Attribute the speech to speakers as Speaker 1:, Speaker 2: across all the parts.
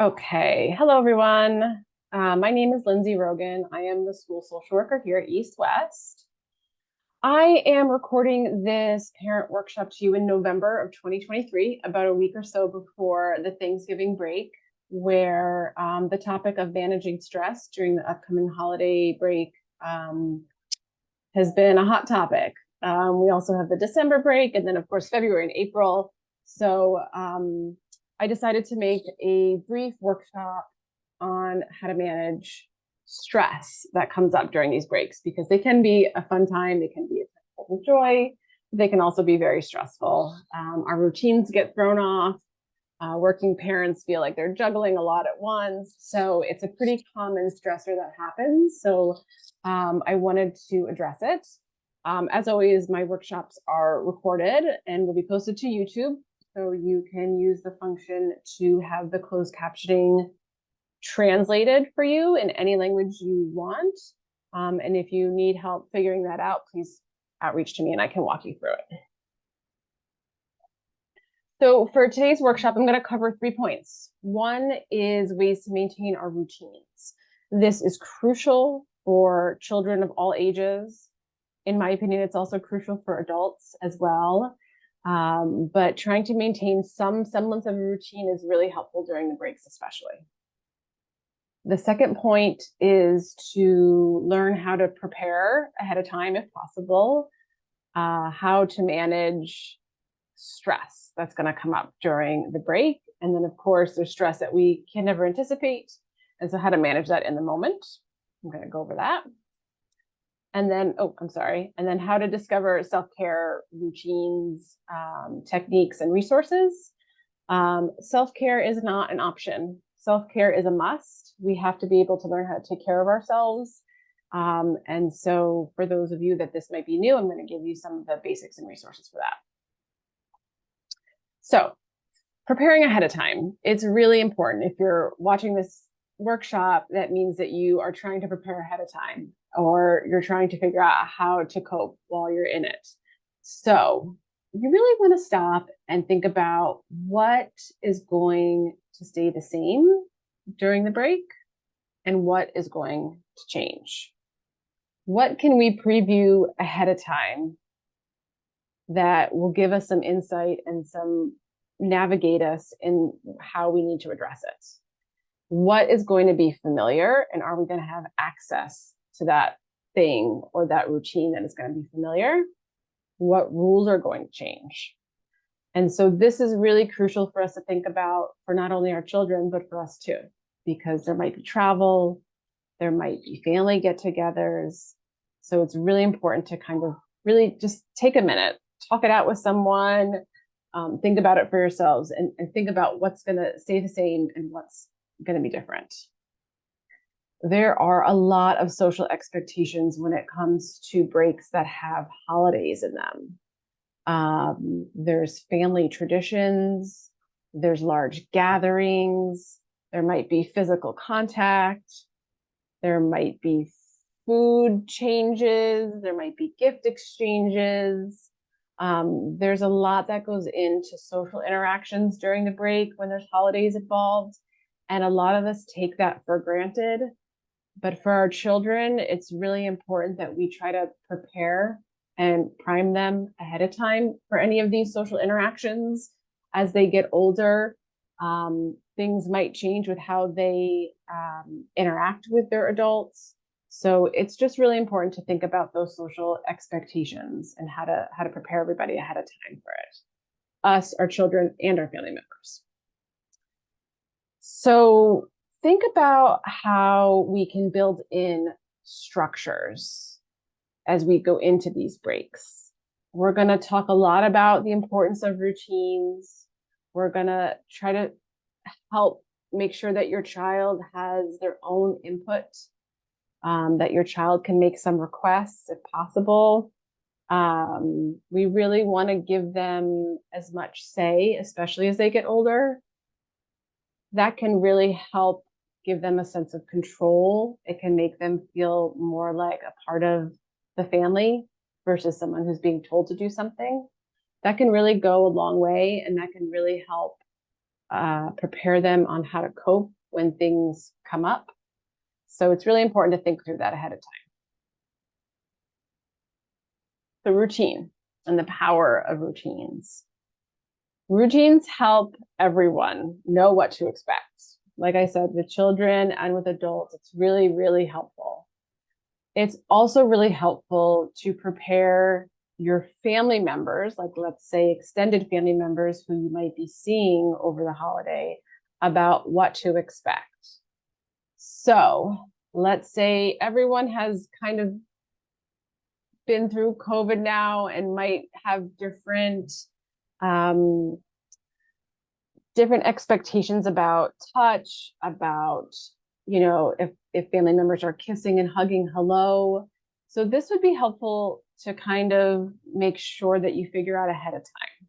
Speaker 1: Okay, hello everyone. My name is Lindsay Rogan. I am the school social worker here at East West. I am recording this parent workshop to you in November of 2023, about a week or so before the Thanksgiving break, where the topic of managing stress during the upcoming holiday break has been a hot topic. We also have the December break, and then of course February and April. So I decided to make a brief workshop on how to manage stress that comes up during these breaks, because they can be a fun time, they can be a time of joy, they can also be very stressful. Our routines get thrown off. Working parents feel like they're juggling a lot at once. So it's a pretty common stressor that happens. So I wanted to address it. As always, my workshops are recorded and will be posted to YouTube. So you can use the function to have the closed captioning translated for you in any language you want. And if you need help figuring that out, please outreach to me and I can walk you through it. So for today's workshop, I'm going to cover 3 points. One is ways to maintain our routines. This is crucial for children of all ages. In my opinion, it's also crucial for adults as well. But trying to maintain some semblance of a routine is really helpful during the breaks, especially. The second point is to learn how to prepare ahead of time, if possible, how to manage stress that's going to come up during the break. And then, of course, there's stress that we can never anticipate. And so how to manage that in the moment. I'm going to go over that. And then, and then how to discover self-care routines, techniques, and resources. Self-care is not an option. Self-care is a must. We have to be able to learn how to take care of ourselves. And so for those of you that this might be new, I'm going to give you some of the basics and resources for that. So preparing ahead of time, it's really important. If you're watching this workshop, that means that you are trying to prepare ahead of time, or you're trying to figure out how to cope while you're in it. So you really want to stop and think about what is going to stay the same during the break and what is going to change. What can we preview ahead of time that will give us some insight and navigate us in how we need to address it? What is going to be familiar, and are we going to have access to that thing or that routine that is going to be familiar? What rules are going to change? And so this is really crucial for us to think about, for not only our children, but for us too, because there might be travel, there might be family get-togethers. So it's really important to kind of really just take a minute, talk it out with someone, think about it for yourselves, and think about what's going to stay the same and what's going to be different. There are a lot of social expectations when it comes to breaks that have holidays in them. There's family traditions, there's large gatherings, there might be physical contact, there might be food changes, there might be gift exchanges. There's a lot that goes into social interactions during the break when there's holidays involved. And a lot of us take that for granted. But for our children, it's really important that we try to prepare and prime them ahead of time for any of these social interactions. As they get older, things might change with how they interact with their adults. So it's just really important to think about those social expectations and how to prepare everybody ahead of time for it. Us, our children, and our family members. So think about how we can build in structures as we go into these breaks. We're going to talk a lot about the importance of routines. We're going to try to help make sure that your child has their own input, that your child can make some requests if possible. We really want to give them as much say, especially as they get older. That can really help give them a sense of control. It can make them feel more like a part of the family versus someone who's being told to do something. That can really go a long way, and that can really help prepare them on how to cope when things come up. So it's really important to think through that ahead of time. The routine and the power of routines. Routines help everyone know what to expect. Like I said, with children and with adults, it's really, really helpful. It's also really helpful to prepare your family members, like let's say extended family members who you might be seeing over the holiday, about what to expect. So let's say everyone has kind of been through COVID now and might have different expectations about touch, about, if family members are kissing and hugging hello. So this would be helpful to kind of make sure that you figure out ahead of time,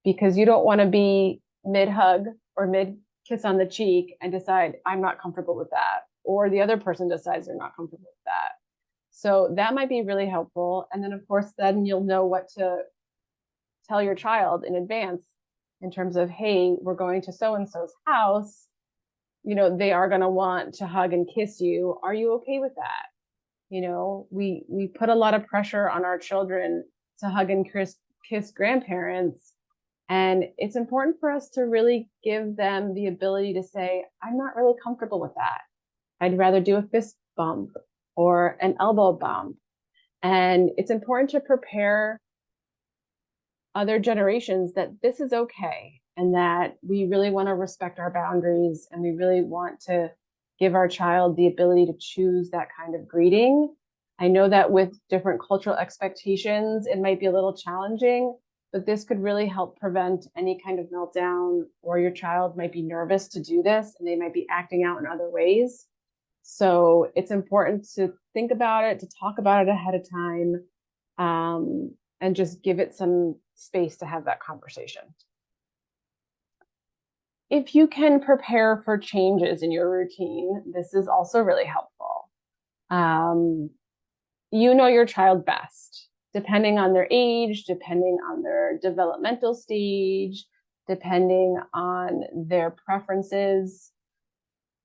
Speaker 1: because you don't want to be mid-hug or mid-kiss on the cheek and decide, I'm not comfortable with that, or the other person decides they're not comfortable with that. So that might be really helpful. And then, of course, then you'll know what to tell your child in advance in terms of, hey, we're going to so-and-so's house. They are going to want to hug and kiss you. Are you okay with that? We put a lot of pressure on our children to hug and kiss grandparents. And it's important for us to really give them the ability to say, I'm not really comfortable with that. I'd rather do a fist bump or an elbow bump. And it's important to prepare other generations that this is okay, and that we really want to respect our boundaries, and we really want to give our child the ability to choose that kind of greeting. I know that with different cultural expectations, it might be a little challenging, but this could really help prevent any kind of meltdown, or your child might be nervous to do this and they might be acting out in other ways. So it's important to think about it, to talk about it ahead of time, and just give it some space to have that conversation. If you can prepare for changes in your routine, this is also really helpful. You know your child best, depending on their age, depending on their developmental stage, depending on their preferences.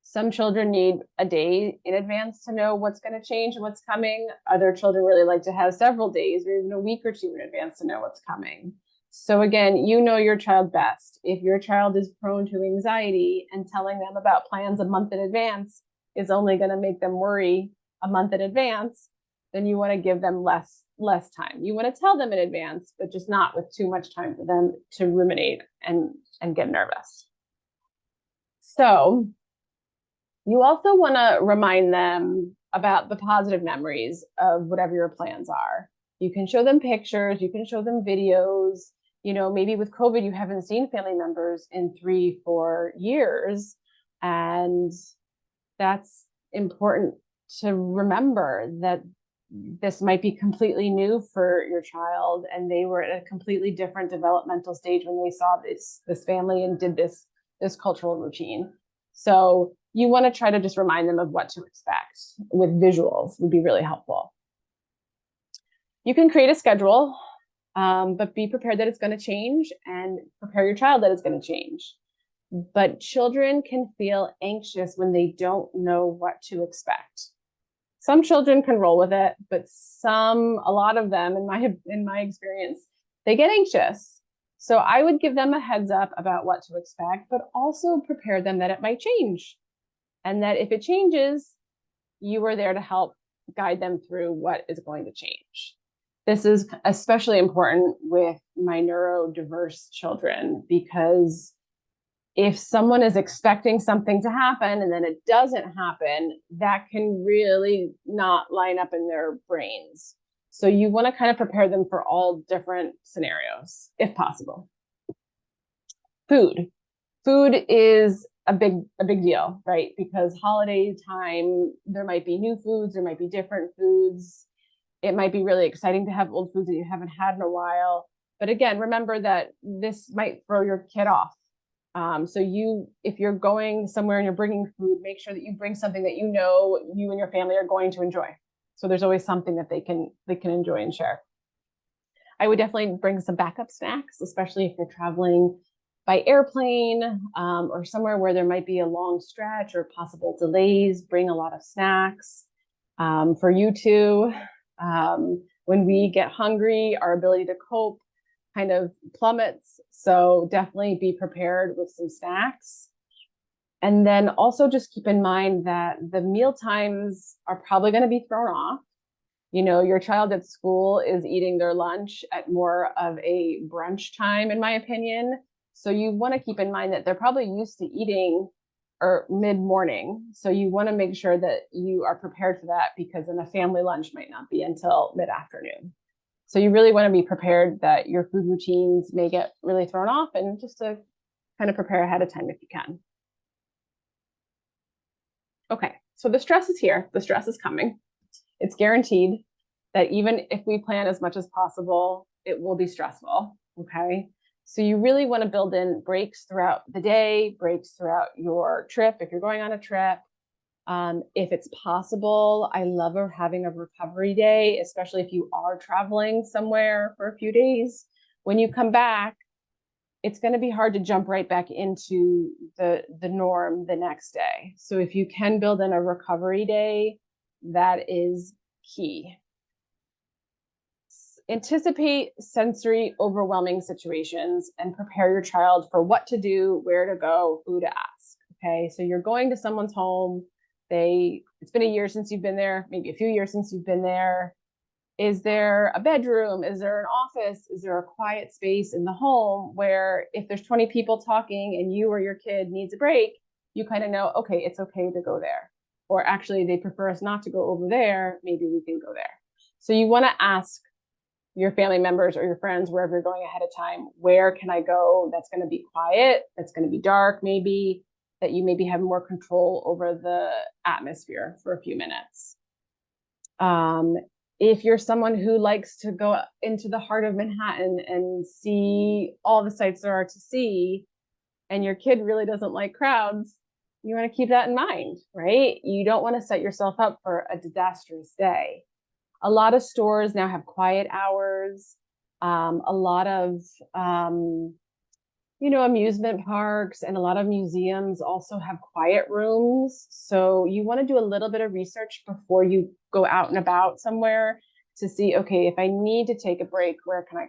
Speaker 1: Some children need a day in advance to know what's going to change and what's coming. Other children really like to have several days or even a week or two in advance to know what's coming. So again, you know your child best. If your child is prone to anxiety, and telling them about plans a month in advance is only going to make them worry a month in advance, then you want to give them less time. You want to tell them in advance, but just not with too much time for them to ruminate and get nervous. So you also want to remind them about the positive memories of whatever your plans are. You can show them pictures, you can show them videos. Maybe with COVID, you haven't seen family members in 3-4 years. And that's important to remember, that this might be completely new for your child, and they were at a completely different developmental stage when they saw this family and did this cultural routine. So you want to try to just remind them of what to expect with visuals would be really helpful. You can create a schedule, but be prepared that it's going to change, and prepare your child that it's going to change. But children can feel anxious when they don't know what to expect. Some children can roll with it, but a lot of them, in my experience, they get anxious. So I would give them a heads up about what to expect, but also prepare them that it might change. And that if it changes, you are there to help guide them through what is going to change. This is especially important with my neurodiverse children, because if someone is expecting something to happen and then it doesn't happen, that can really not line up in their brains. So you want to kind of prepare them for all different scenarios, if possible. Food is a big deal, right? Because holiday time, there might be new foods, there might be different foods. It might be really exciting to have old foods that you haven't had in a while. But again, remember that this might throw your kid off. So if you're going somewhere and you're bringing food, make sure that you bring something that you and your family are going to enjoy. So there's always something that they can enjoy and share. I would definitely bring some backup snacks, especially if you're traveling by airplane or somewhere where there might be a long stretch or possible delays. Bring a lot of snacks. For you too, when we get hungry, our ability to cope kind of plummets. So definitely be prepared with some snacks. And then also just keep in mind that the meal times are probably going to be thrown off. Your child at school is eating their lunch at more of a brunch time, in my opinion. So you want to keep in mind that they're probably used to eating or mid-morning. So you want to make sure that you are prepared for that, because then a family lunch might not be until mid-afternoon. So you really want to be prepared that your food routines may get really thrown off, and just to kind of prepare ahead of time if you can. Okay, so the stress is here. The stress is coming. It's guaranteed that even if we plan as much as possible, it will be stressful, okay? So you really want to build in breaks throughout the day, breaks throughout your trip if you're going on a trip. If it's possible, I love having a recovery day, especially if you are traveling somewhere for a few days. When you come back, it's going to be hard to jump right back into the norm the next day. So if you can build in a recovery day, that is key. Anticipate sensory overwhelming situations and prepare your child for what to do, where to go, who to ask. Okay, so you're going to someone's home. It's been a year since you've been there, maybe a few years since you've been there. Is there a bedroom? Is there an office? Is there a quiet space in the home where if there's 20 people talking and you or your kid needs a break, you kind of know, okay, it's okay to go there. Or actually, they prefer us not to go over there. Maybe we can go there. So you want to ask your family members or your friends, wherever you're going ahead of time, where can I go that's going to be quiet, that's going to be dark, maybe, that you maybe have more control over the atmosphere for a few minutes. If you're someone who likes to go into the heart of Manhattan and see all the sights there are to see, and your kid really doesn't like crowds, you want to keep that in mind, right? You don't want to set yourself up for a disastrous day. A lot of stores now have quiet hours. A lot of amusement parks and a lot of museums also have quiet rooms. So you want to do a little bit of research before you go out and about somewhere to see, okay, if I need to take a break, where can I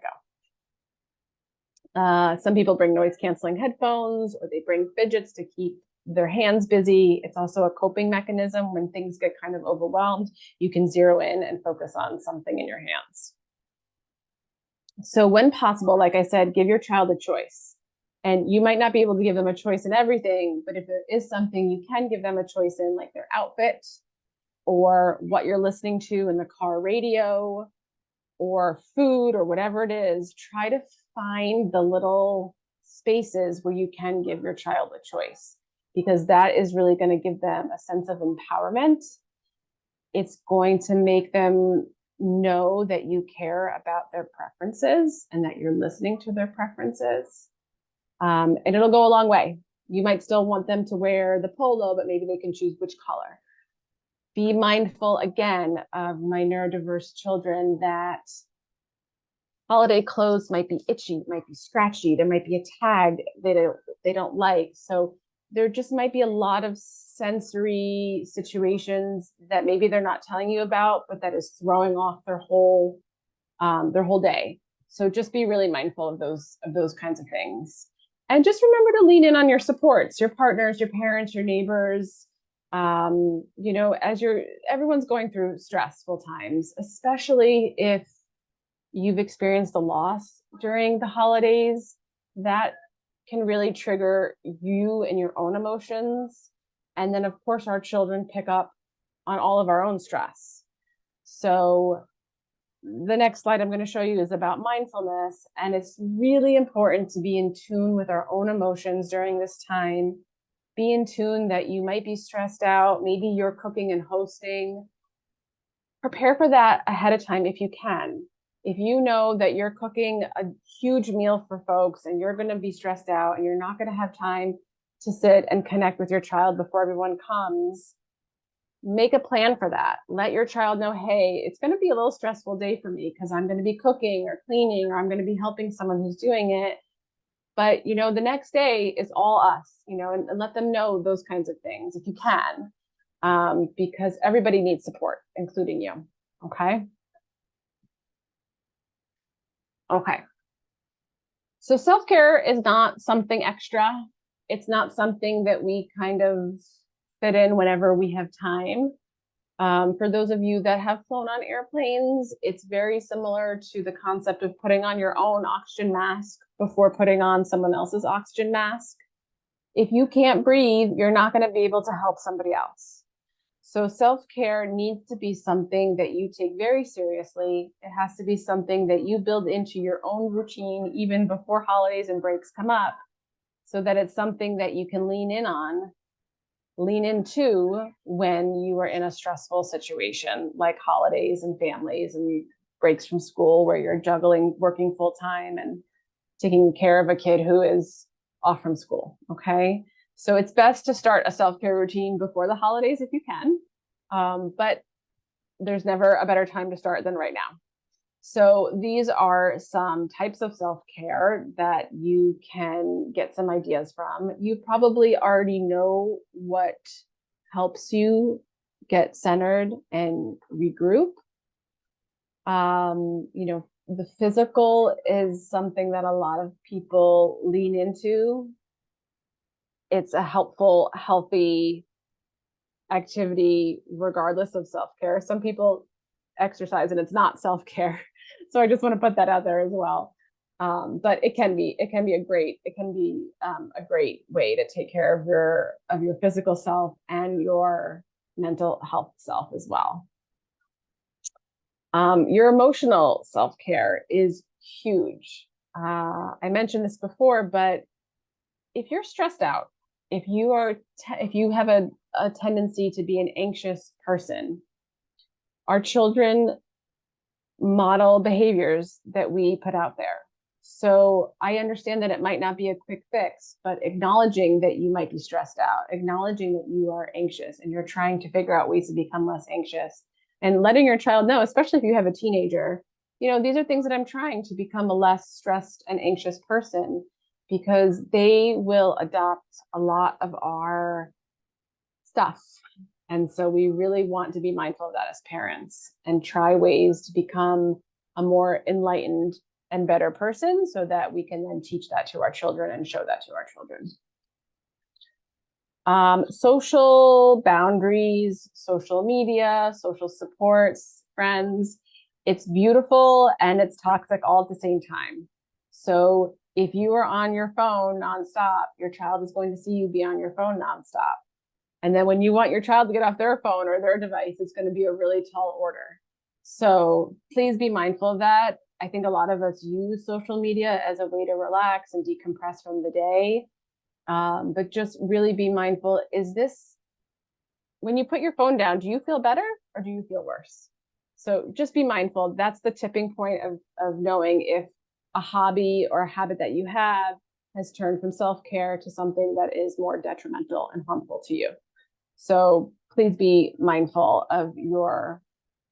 Speaker 1: go? Some people bring noise canceling headphones, or they bring fidgets to keep their hands busy. It's also a coping mechanism. When things get kind of overwhelmed, you can zero in and focus on something in your hands. So when possible, like I said, give your child a choice. And you might not be able to give them a choice in everything, but if there is something you can give them a choice in, like their outfit or what you're listening to in the car radio or food or whatever it is, try to find the little spaces where you can give your child a choice, because that is really going to give them a sense of empowerment. It's going to make them know that you care about their preferences and that you're listening to their preferences. And it'll go a long way. You might still want them to wear the polo, but maybe they can choose which color. Be mindful, again, of my neurodiverse children, that holiday clothes might be itchy, might be scratchy, there might be a tag they don't like. So there just might be a lot of sensory situations that maybe they're not telling you about, but that is throwing off their whole day. So just be really mindful of those kinds of things. And just remember to lean in on your supports, your partners, your parents, your neighbors. As everyone's going through stressful times, especially if you've experienced a loss during the holidays, that can really trigger you and your own emotions. And then, of course, our children pick up on all of our own stress. So the next slide I'm going to show you is about mindfulness. And it's really important to be in tune with our own emotions during this time. Be in tune that you might be stressed out. Maybe you're cooking and hosting. Prepare for that ahead of time if you can. If you know that you're cooking a huge meal for folks and you're going to be stressed out and you're not going to have time to sit and connect with your child before everyone comes, make a plan for that. Let your child know, hey, it's going to be a little stressful day for me because I'm going to be cooking or cleaning, or I'm going to be helping someone who's doing it. But, you know, the next day is all us, you know, and let them know those kinds of things if you can, because everybody needs support, including you. Okay. Okay. So self-care is not something extra. It's not something that we kind of fit in whenever we have time. For those of you that have flown on airplanes, it's very similar to the concept of putting on your own oxygen mask before putting on someone else's oxygen mask. If you can't breathe, you're not going to be able to help somebody else. So self-care needs to be something that you take very seriously. It has to be something that you build into your own routine, even before holidays and breaks come up, so that it's something that you can lean into when you are in a stressful situation like holidays and families and breaks from school where you're juggling working full time and taking care of a kid who is off from school. Okay. So it's best to start a self-care routine before the holidays if you can. But there's never a better time to start than right now. So these are some types of self-care that you can get some ideas from. You probably already know what helps you get centered and regroup. You know, the physical is something that a lot of people lean into. It's a helpful, healthy activity, regardless of self-care. Some people exercise and it's not self-care. So I just want to put that out there as well. But it can be a great way to take care of your physical self and your mental health self as well. Your emotional self-care is huge. I mentioned this before, but if you're stressed out, if you have a tendency to be an anxious person, our children model behaviors that we put out there. So I understand that it might not be a quick fix, but acknowledging that you might be stressed out, acknowledging that you are anxious and you're trying to figure out ways to become less anxious, and letting your child know, especially if you have a teenager, you know, these are things that I'm trying to become a less stressed and anxious person, because they will adopt a lot of our stuff. And so we really want to be mindful of that as parents and try ways to become a more enlightened and better person so that we can then teach that to our children and show that to our children. Social boundaries, social media, social supports, friends. It's beautiful and it's toxic all at the same time. So if you are on your phone nonstop, your child is going to see you be on your phone nonstop. And then when you want your child to get off their phone or their device, it's going to be a really tall order. So please be mindful of that. I think a lot of us use social media as a way to relax and decompress from the day. But just really be mindful. When you put your phone down, do you feel better or do you feel worse? So just be mindful. That's the tipping point of knowing if a hobby or a habit that you have has turned from self-care to something that is more detrimental and harmful to you. So please be mindful of your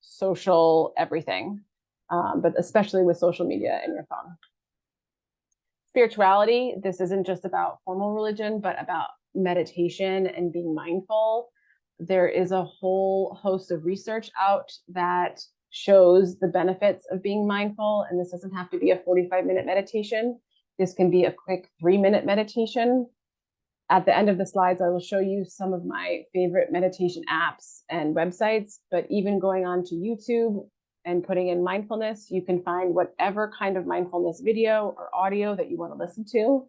Speaker 1: social everything, but especially with social media and your phone. Spirituality, this isn't just about formal religion, but about meditation and being mindful. There is a whole host of research out that shows the benefits of being mindful. And this doesn't have to be a 45-minute meditation. This can be a quick 3-minute meditation. At the end of the slides, I will show you some of my favorite meditation apps and websites, but even going on to YouTube and putting in mindfulness, you can find whatever kind of mindfulness video or audio that you want to listen to.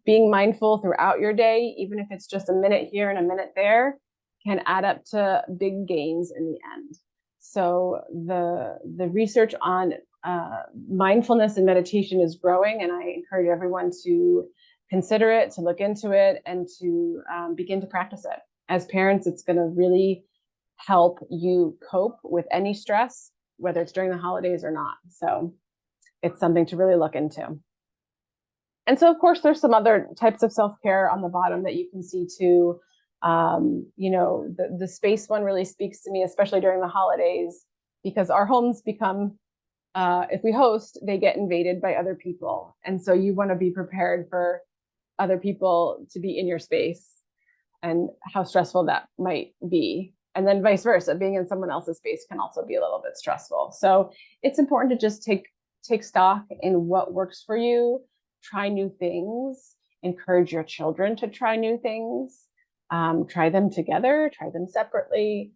Speaker 1: Being mindful throughout your day, even if it's just a minute here and a minute there, can add up to big gains in the end. So the research on mindfulness and meditation is growing, and I encourage everyone to consider it, to look into it, and to begin to practice it. As parents, it's going to really help you cope with any stress, whether it's during the holidays or not. So it's something to really look into. And so, of course, there's some other types of self-care on the bottom that you can see too. You know, the space one really speaks to me, especially during the holidays, because our homes become if we host, they get invaded by other people. And so you want to be prepared for other people to be in your space and how stressful that might be. And then vice versa, being in someone else's space can also be a little bit stressful. So it's important to just take stock in what works for you, try new things, encourage your children to try new things, try them together, try them separately,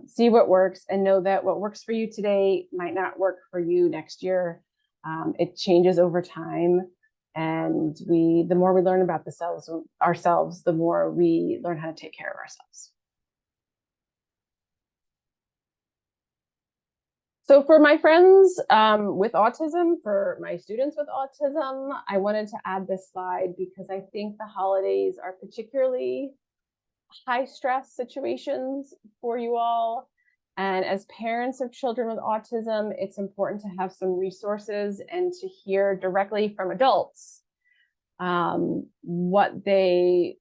Speaker 1: see what works, and know that what works for you today might not work for you next year. It changes over time. And the more we learn about ourselves, the more we learn how to take care of ourselves. So for my friends with autism, for my students with autism, I wanted to add this slide because I think the holidays are particularly high stress situations for you all. And as parents of children with autism, it's important to have some resources and to hear directly from adults what autistic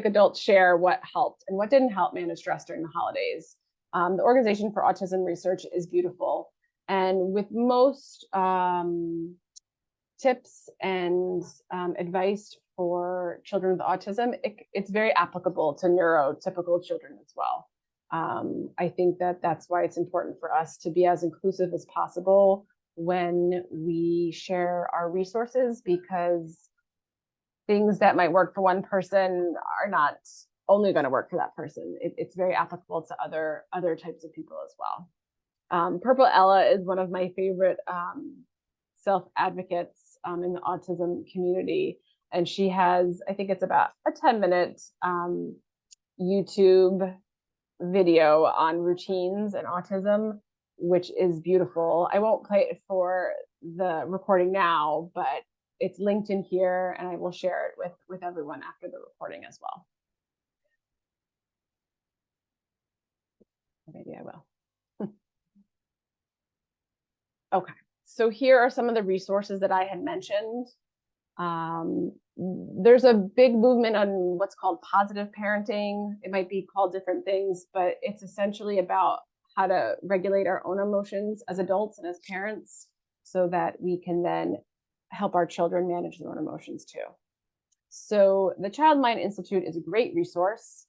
Speaker 1: adults share, what helped and what didn't help manage stress during the holidays. The Organization for Autism Research is beautiful. And with most tips and advice for children with autism, it's very applicable to neurotypical children as well. I think that's why it's important for us to be as inclusive as possible when we share our resources, because things that might work for one person are not only going to work for that person. It's very applicable to other types of people as well. Purple Ella is one of my favorite self-advocates in the autism community. And she has, I think it's about a 10-minute YouTube video on routines and autism, which is beautiful. I won't play it for the recording now, but it's linked in here, and I will share it with everyone after the recording as well. Maybe I will. Okay, so here are some of the resources that I had mentioned. There's a big movement on what's called positive parenting. It might be called different things, but it's essentially about how to regulate our own emotions as adults and as parents so that we can then help our children manage their own emotions too. So the Child Mind Institute is a great resource.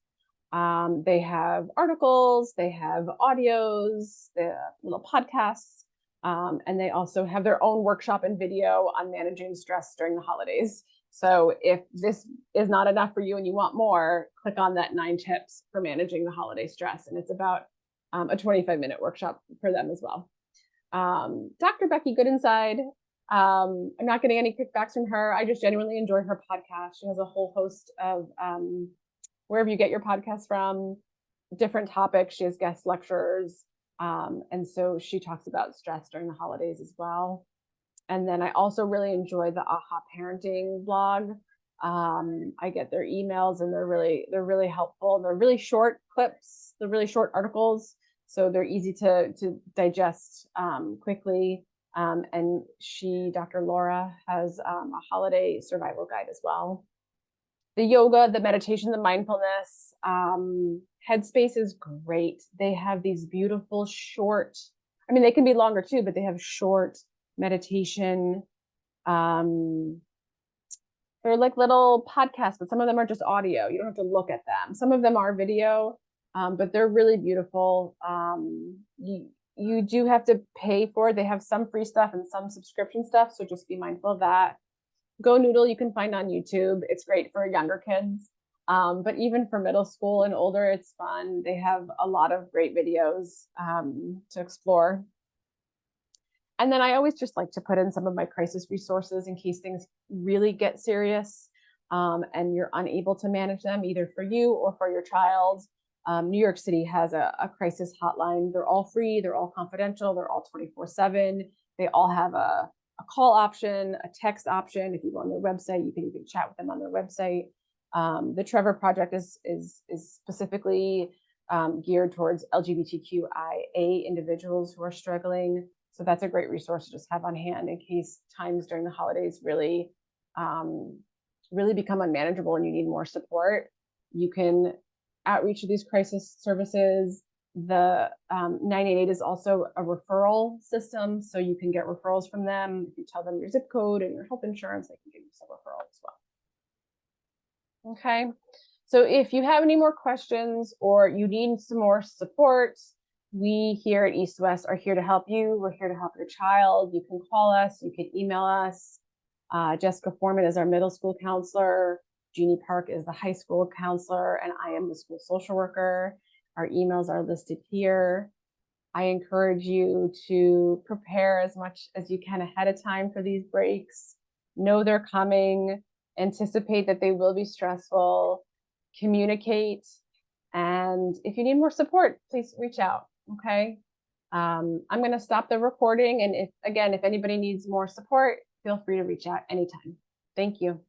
Speaker 1: They have articles, they have audios, they have little podcasts, and they also have their own workshop and video on managing stress during the holidays. So if this is not enough for you and you want more, click on that 9 tips for managing the holiday stress. And it's about a 25-minute workshop for them as well. Dr. Becky Goodinside, I'm not getting any kickbacks from her. I just genuinely enjoy her podcast. She has a whole host of wherever you get your podcast from, different topics. She has guest lecturers. And so she talks about stress during the holidays as well. And then I also really enjoy the AHA Parenting blog. I get their emails, and they're really helpful. They're really short clips. They're really short articles, so they're easy to digest quickly. And Dr. Laura, has a holiday survival guide as well. The yoga, the meditation, the mindfulness, Headspace is great. They have these beautiful short, I mean, they can be longer too, but they have short meditation. They're like little podcasts, but some of them are just audio. You don't have to look at them. Some of them are video, but they're really beautiful. You do have to pay for it. They have some free stuff and some subscription stuff, so just be mindful of that. Go Noodle you can find on YouTube. It's great for younger kids, but even for middle school and older, it's fun. They have a lot of great videos to explore. And then I always just like to put in some of my crisis resources in case things really get serious and you're unable to manage them, either for you or for your child. New York City has a crisis hotline. They're all free. They're all confidential. They're all 24/7. They all have a call option, a text option. If you go on their website, you can even chat with them on their website. The Trevor Project is specifically geared towards LGBTQIA individuals who are struggling. So that's a great resource to just have on hand in case times during the holidays really become unmanageable and you need more support. You can outreach to these crisis services. The 988 is also a referral system, so you can get referrals from them. If you tell them your zip code and your health insurance, they can give you some referrals as well. Okay, so if you have any more questions or you need some more support, we here at East West are here to help you. We're here to help your child. You can call us, you can email us. Jessica Foreman is our middle school counselor. Jeannie Park is the high school counselor, and I am the school social worker. Our emails are listed here. I encourage you to prepare as much as you can ahead of time for these breaks. Know they're coming, anticipate that they will be stressful, communicate, and if you need more support, please reach out, okay? I'm gonna stop the recording, and if anybody needs more support, feel free to reach out anytime. Thank you.